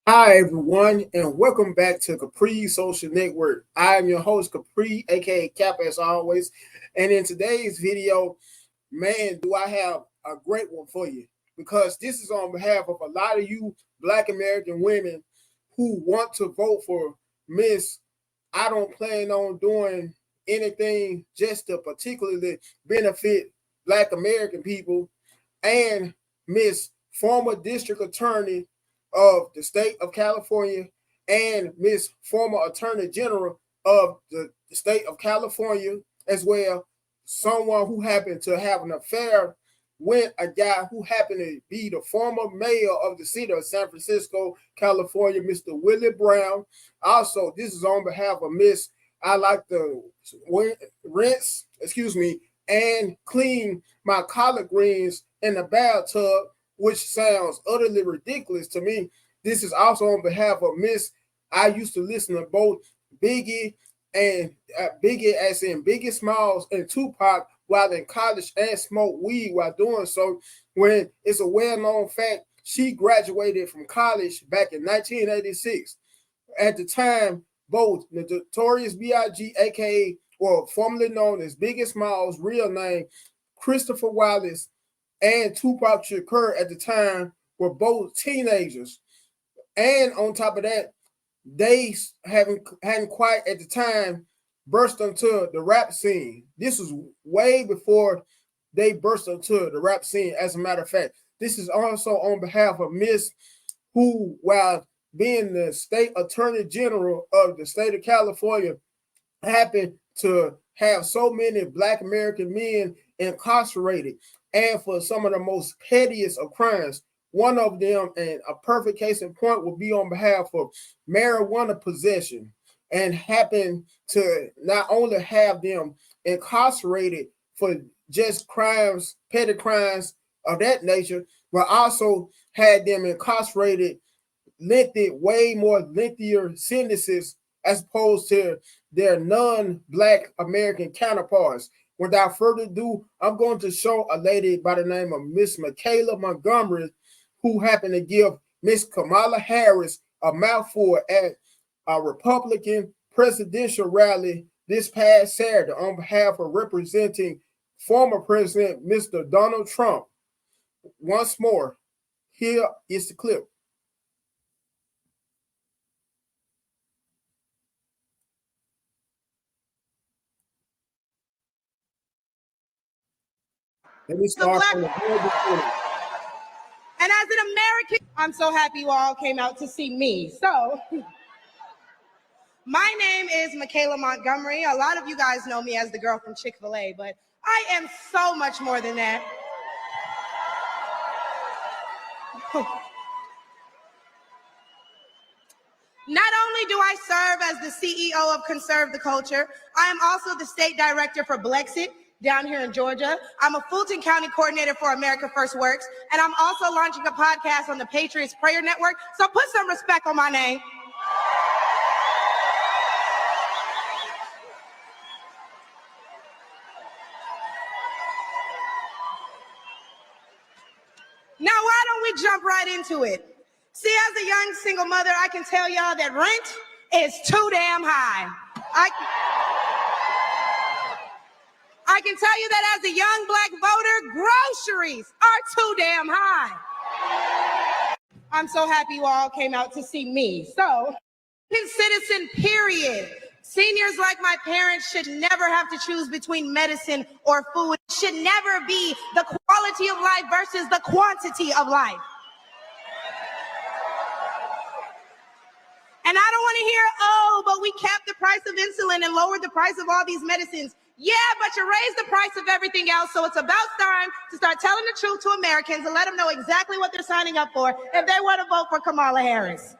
Hi, everyone, and welcome back to Capri Social Network. I am your host, Capri, aka Cap, as always. And in today's video, man, do I have a great one for you because this is on behalf of a lot of you Black American women who want to vote for Miss. I don't plan on doing anything just to particularly benefit Black American people and Miss former district attorney of the state of California and Miss former attorney general of the state of California as well. Someone who happened to have an affair with a guy who happened to be the former mayor of the city of San Francisco, California, Mr. Willie Brown. Also, this is on behalf of Miss. I like to rinse, and clean my collard greens in the bathtub, which sounds utterly ridiculous to me. This is also on behalf of Miss. I used to listen to both Biggie and Biggie, as in Biggie Smalls and Tupac, while in college and smoke weed while doing so. When it's a well-known fact, she graduated from college back in 1986. At the time, both the Notorious B.I.G., aka or formerly known as Biggie Smalls' real name, Christopher Wallace, and Tupac Shakur at the time were both teenagers. And on top of that, they hadn't quite at the time burst onto the rap scene. This was way before they burst onto the rap scene. As a matter of fact, this is also on behalf of Miss, who, while being the state attorney general of the state of California, happened to have so many Black American men incarcerated and for some of the most pettiest of crimes. One of them, and a perfect case in point, will be on behalf of marijuana possession, and happen to not only have them incarcerated for just crimes, petty crimes of that nature, but also had them incarcerated way more lengthier sentences as opposed to their non-Black American counterparts. Without further ado, I'm going to show a lady by the name of Miss Michaelah Montgomery, who happened to give Miss Kamala Harris a mouthful at a Republican presidential rally this past Saturday on behalf of representing former President Mr. Donald Trump. Once more, here is the clip. Let me start from the very beginning. And as an American, I'm so happy you all came out to see me. So, my name is Michaela Montgomery. A lot of you guys know me as the girl from Chick-fil-A, but I am so much more than that. Not only do I serve as the CEO of Conserve the Culture, I am also the state director for Blexit down here in Georgia. I'm a Fulton County coordinator for America First Works, and I'm also launching a podcast on the Patriots Prayer Network, so put some respect on my name. Now, why don't we jump right into it? See, as a young single mother, I can tell y'all that rent is too damn high. I can tell you that as a young Black voter, groceries are too damn high. I'm so happy you all came out to see me. So, citizen, period. Seniors like my parents should never have to choose between medicine or food. It should never be the quality of life versus the quantity of life. And I don't want to hear, oh, but we capped the price of insulin and lowered the price of all these medicines. Yeah, but you raised the price of everything else, so it's about time to start telling the truth to Americans and let them know exactly what they're signing up for if they want to vote for Kamala Harris.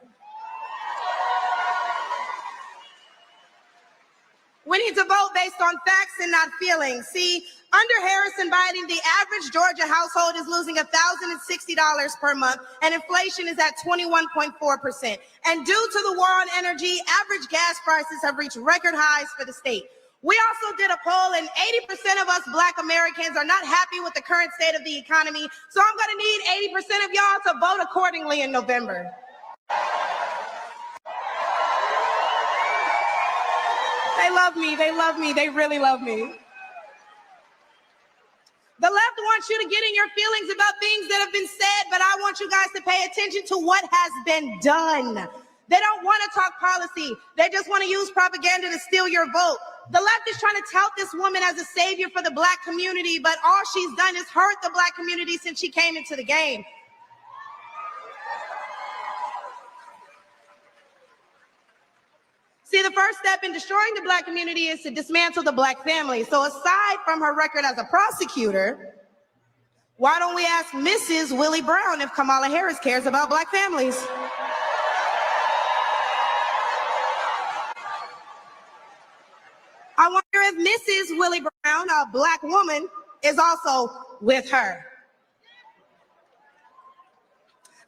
We need to vote based on facts and not feelings. See, under Harris and Biden, the average Georgia household is losing $1,060 per month, and inflation is at 21.4%. And due to the war on energy, average gas prices have reached record highs for the state. We also did a poll, and 80% of us Black Americans are not happy with the current state of the economy, so I'm going to need 80% of y'all to vote accordingly in November. They love me. They love me. They really love me. The left wants you to get in your feelings about things that have been said, but I want you guys to pay attention to what has been done. They don't want to talk policy. They just want to use propaganda to steal your vote. The left is trying to tout this woman as a savior for the black community, but all she's done is hurt the black community since she came into the game. See, the first step in destroying the black community is to dismantle the black family. So aside from her record as a prosecutor, why don't we ask Mrs. Willie Brown if Kamala Harris cares about black families? I wonder if Mrs. Willie Brown, a black woman, is also with her.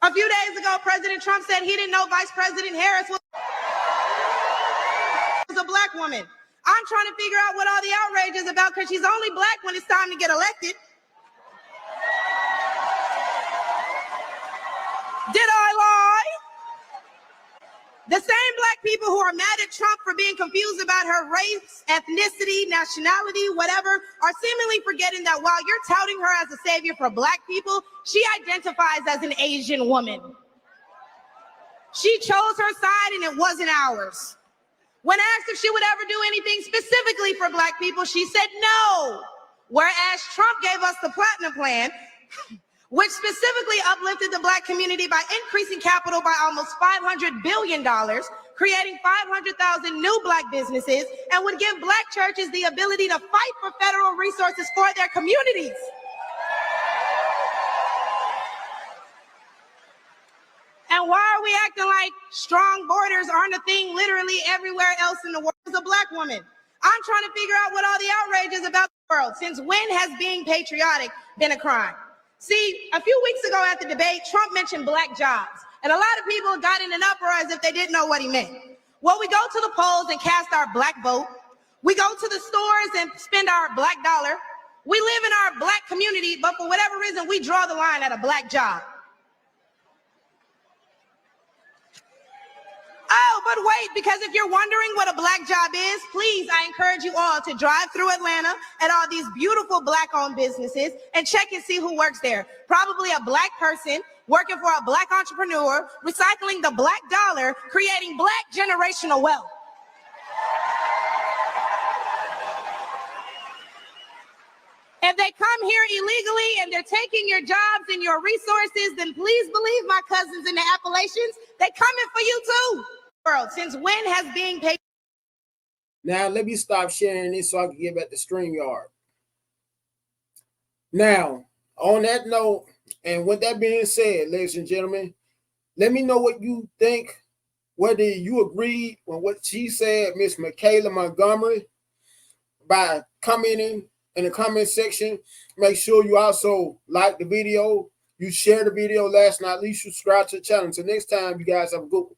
A few days ago, President Trump said he didn't know Vice President Harris was a black woman. I'm trying to figure out what all the outrage is about because she's only black when it's time to get elected. Did I lie? The same black people who are mad at Trump for being confused about her race, ethnicity, nationality, whatever, are seemingly forgetting that while you're touting her as a savior for black people, she identifies as an Asian woman. She chose her side and it wasn't ours. When asked if she would ever do anything specifically for black people, she said no. Whereas Trump gave us the Platinum Plan, which specifically uplifted the black community by increasing capital by almost $500 billion, creating 500,000 new black businesses, and would give black churches the ability to fight for federal resources for their communities. And why are we acting like strong borders aren't a thing literally everywhere else in the world? As a black woman, I'm trying to figure out what all the outrage is about the world. Since when has being patriotic been a crime? See, a few weeks ago at the debate, Trump mentioned black jobs, and a lot of people got in an uproar as if they didn't know what he meant. Well, we go to the polls and cast our black vote. We go to the stores and spend our black dollar. We live in our black community, but for whatever reason, we draw the line at a black job. Oh, but wait, because if you're wondering what a black job is, please, I encourage you all to drive through Atlanta at all these beautiful black-owned businesses and check and see who works there. Probably a black person working for a black entrepreneur, recycling the black dollar, creating black generational wealth. If they come here illegally and they're taking your jobs and your resources, then please believe my cousins in the Appalachians, they coming for you too. World, since when has being paid? Now, let me stop sharing this so I can get back to StreamYard. Now, on that note, and with that being said, ladies and gentlemen, let me know what you think, whether you agreed with what she said, Miss Michaelah Montgomery, by commenting in the comment section. Make sure you also like the video, you share the video, last but not least, subscribe to the channel. Until next time, you guys have a good one.